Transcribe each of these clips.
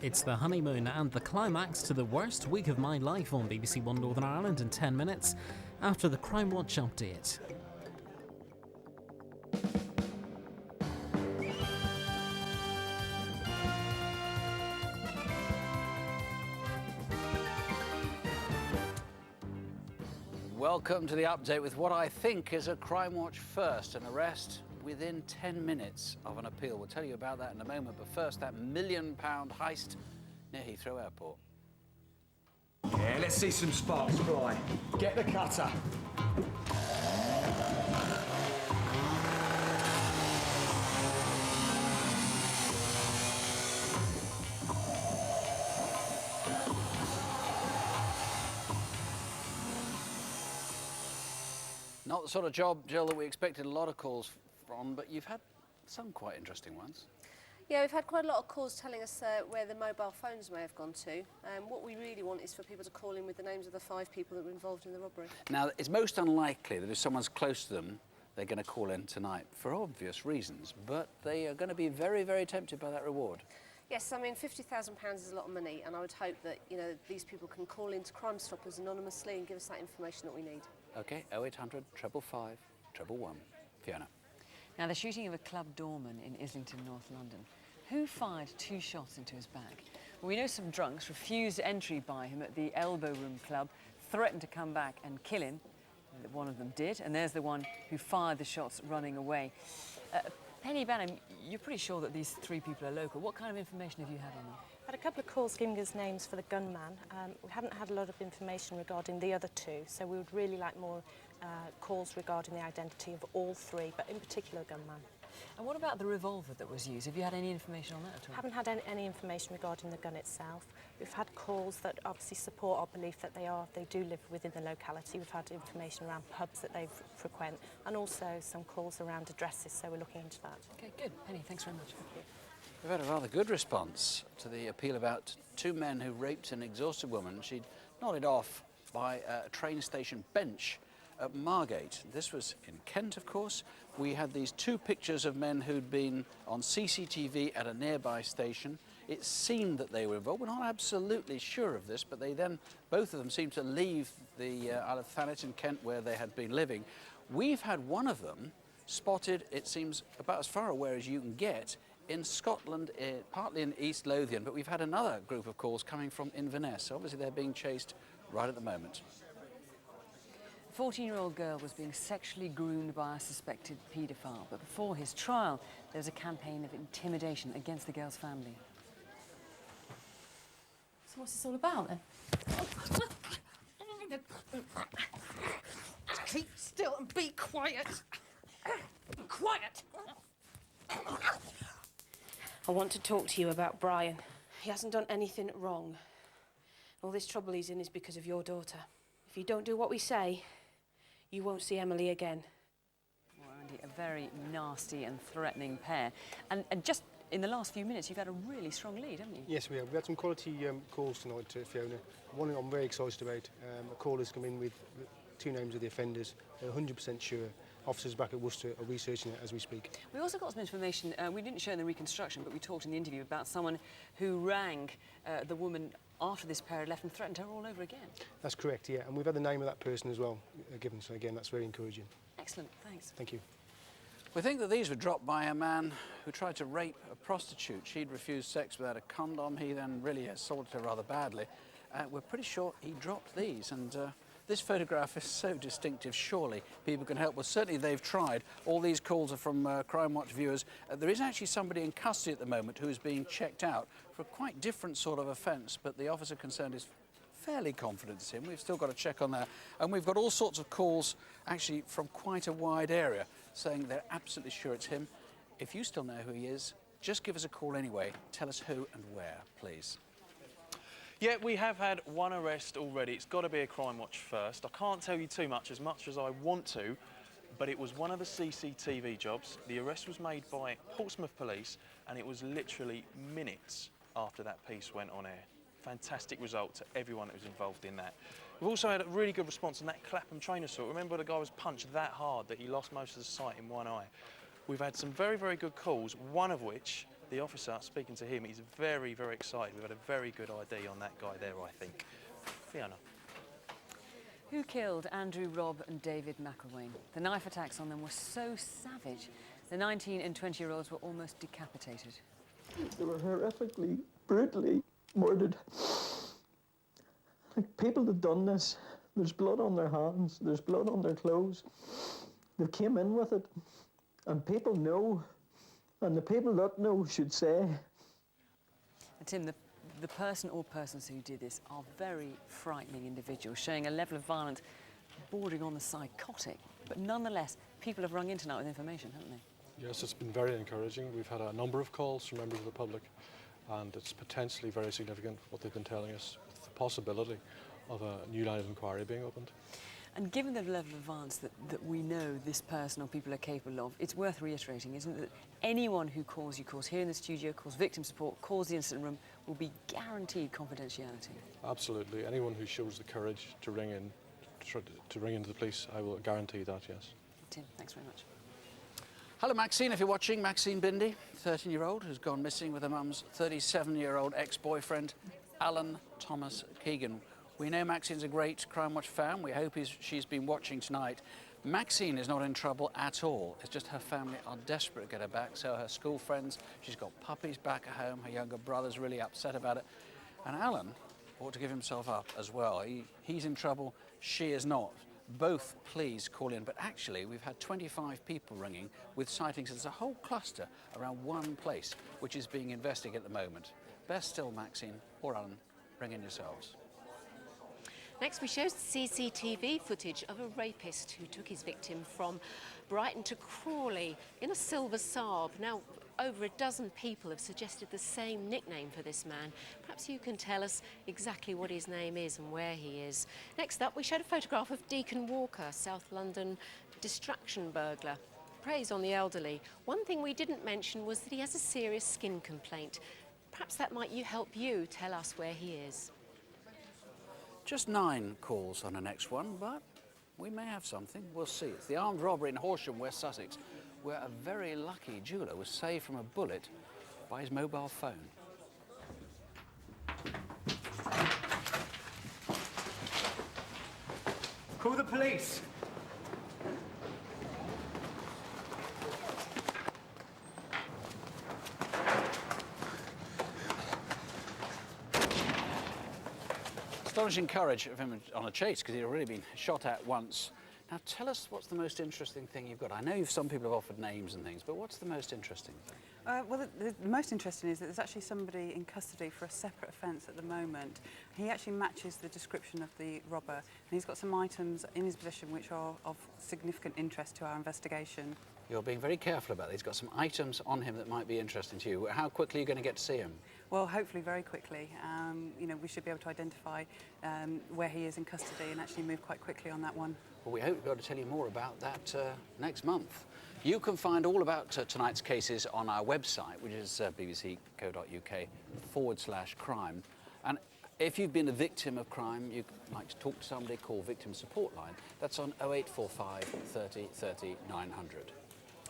It's the honeymoon and the climax to the worst week of my life on BBC One Northern Ireland in 10 minutes after the Crimewatch update. Welcome to the update with what I think is a Crimewatch first, an arrest within 10 minutes of an appeal. We'll tell you about that in a moment, but first, that £1 million heist near Heathrow Airport. Yeah, let's see some sparks fly. Get the cutter. Not the sort of job, Jill, that we expected a lot of calls from, but you've had some quite interesting ones. Yeah, we've had quite a lot of calls telling us where the mobile phones may have gone to. What we really want is for people to call in with the names of the 5 people that were involved in the robbery. Now, it's most unlikely that if someone's close to them, they're going to call in tonight, for obvious reasons, but they are going to be very, very tempted by that reward. Yes, I mean, £50,000 is a lot of money, and I would hope that, you know, these people can call into Crime Stoppers anonymously and give us that information that we need. OK, 0800 555 111. Fiona. Now, the shooting of a club doorman in Islington, North London. Who fired 2 shots into his back? Well, we know some drunks refused entry by him at the Elbow Room Club, threatened to come back and kill him. One of them did, and there's the one who fired the shots running away. Penny Banham, you're pretty sure that these 3 people are local. What kind of information have you had on them? Had a couple of calls giving us names for the gunman. We haven't had a lot of information regarding the other 2, so we would really like more calls regarding the identity of all 3, but in particular gunman. And what about the revolver that was used? Have you had any information on that at all? Haven't had any information regarding the gun itself. We've had calls that obviously support our belief that they do live within the locality. We've had information around pubs that they frequent, and also some calls around addresses, so we're looking into that. OK, good. Penny, thanks very much. Thank you. We've had a rather good response to the appeal about 2 men who raped an exhausted woman. She'd nodded off by a train station bench at Margate. This was in Kent, of course. We had these 2 pictures of men who'd been on CCTV at a nearby station. It seemed that they were involved. We're not absolutely sure of this, but they then, both of them, seemed to leave the Isle of Thanet in Kent where they had been living. We've had one of them spotted, it seems, about as far away as you can get, in Scotland, partly in East Lothian, but we've had another group of calls coming from Inverness. So obviously they're being chased right at the moment. A 14-year-old girl was being sexually groomed by a suspected paedophile, but before his trial, there was a campaign of intimidation against the girl's family. So what's this all about, then? Keep still and be quiet. Be quiet. I want to talk to you about Brian. He hasn't done anything wrong. All this trouble he's in is because of your daughter. If you don't do what we say, you won't see Emily again. Well, Andy, a very nasty and threatening pair. And just in the last few minutes, you've had a really strong lead, haven't you? Yes, we have. We had some quality calls tonight, Fiona. One I'm very excited about. A call has come in with 2 names of the offenders. They're 100% sure. Officers back at Worcester are researching it as we speak. We also got some information, we didn't show in the reconstruction, but we talked in the interview about someone who rang the woman after this pair had left and threatened her all over again. That's correct, yeah. And we've had the name of that person as well given, so again, that's very encouraging. Excellent, thanks. Thank you. We think that these were dropped by a man who tried to rape a prostitute. She'd refused sex without a condom. He then really assaulted her rather badly. We're pretty sure he dropped these, and this photograph is so distinctive, surely people can help. Well, certainly they've tried. All these calls are from Crimewatch viewers. There is actually somebody in custody at the moment who is being checked out for a quite different sort of offence, but the officer concerned is fairly confident it's him. We've still got to check on that. And we've got all sorts of calls, actually, from quite a wide area, saying they're absolutely sure it's him. If you still know who he is, just give us a call anyway. Tell us who and where, please. Yeah, we have had 1 arrest already. It's got to be a Crimewatch first. I can't tell you too much as I want to, but it was one of the CCTV jobs. The arrest was made by Portsmouth Police, and it was literally minutes after that piece went on air. Fantastic result to everyone that was involved in that. We've also had a really good response on that Clapham train assault. Remember, the guy was punched that hard that he lost most of the sight in one eye. We've had some very, very good calls, one of which the officer, speaking to him, he's very, very excited. We've had a very good ID on that guy there, I think. Fiona. Who killed Andrew, Rob and David McElwain? The knife attacks on them were so savage, the 19 and 20-year-olds were almost decapitated. They were horrifically, brutally murdered. Like, people have done this. There's blood on their hands, there's blood on their clothes. They came in with it, and people know, and the people that know should say. And Tim, the person or persons who did this are very frightening individuals, showing a level of violence bordering on the psychotic. But nonetheless, people have rung in tonight with information, haven't they? Yes, it's been very encouraging. We've had a number of calls from members of the public, and it's potentially very significant what they've been telling us, with the possibility of a new line of inquiry being opened. And given the level of violence that we know this person or people are capable of, it's worth reiterating, isn't it, that anyone who calls here in the studio, calls victim support, calls the incident room, will be guaranteed confidentiality? Absolutely. Anyone who shows the courage to ring in, to ring into the police, I will guarantee that, yes. Tim, thanks very much. Hello, Maxine, if you're watching. Maxine Bindi, 13-year-old, who's gone missing with her mum's 37-year-old ex-boyfriend, Alan Thomas Keegan. We know Maxine's a great Crimewatch fan. We hope she's been watching tonight. Maxine is not in trouble at all. It's just her family are desperate to get her back. So her school friends, she's got puppies back at home. Her younger brother's really upset about it. And Alan ought to give himself up as well. He's in trouble, she is not. Both please call in. But actually, we've had 25 people ringing with sightings. There's a whole cluster around one place, which is being investigated at the moment. Best still, Maxine or Alan, ring in yourselves. Next, we show CCTV footage of a rapist who took his victim from Brighton to Crawley in a silver Saab. Now, over a dozen people have suggested the same nickname for this man. Perhaps you can tell us exactly what his name is and where he is. Next up, we showed a photograph of Deacon Walker, South London distraction burglar. Preys on the elderly. One thing we didn't mention was that he has a serious skin complaint. Perhaps that might help you tell us where he is. Just 9 calls on the next one, but we may have something. We'll see. It's the armed robbery in Horsham, West Sussex, where a very lucky jeweller was saved from a bullet by his mobile phone. Call the police. Astonishing courage of him on a chase, because he'd already been shot at once. Now tell us what's the most interesting thing you've got. I know some people have offered names and things, but what's the most interesting thing? Well, the most interesting is that there's actually somebody in custody for a separate offence at the moment. He actually matches the description of the robber, and he's got some items in his possession which are of significant interest to our investigation. You're being very careful about that. He's got some items on him that might be interesting to you. How quickly are you going to get to see him? Well, hopefully very quickly. You know, we should be able to identify where he is in custody and actually move quite quickly on that one. Well, we hope to be able to tell you more about that next month. You can find all about tonight's cases on our website, which is bbc.co.uk/crime. And if you've been a victim of crime, you'd like to talk to somebody, call Victim Support Line. That's on 0845 30 30 900.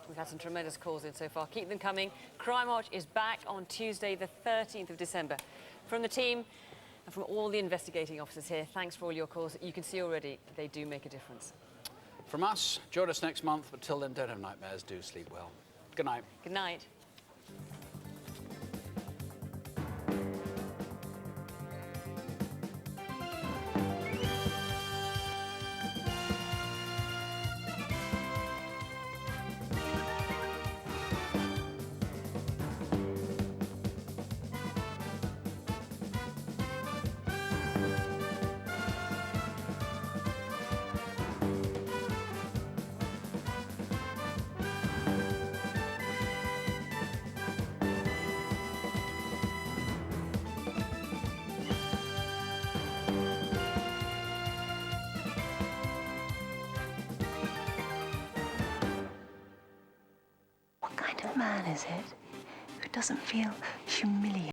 We've had some tremendous calls in so far. Keep them coming. Crimewatch is back on Tuesday, the 13th of December. From the team and from all the investigating officers here, thanks for all your calls. You can see already they do make a difference. From us, join us next month, but till then, don't have nightmares, do sleep well. Good night. Good night. What kind of man is it who doesn't feel humiliated?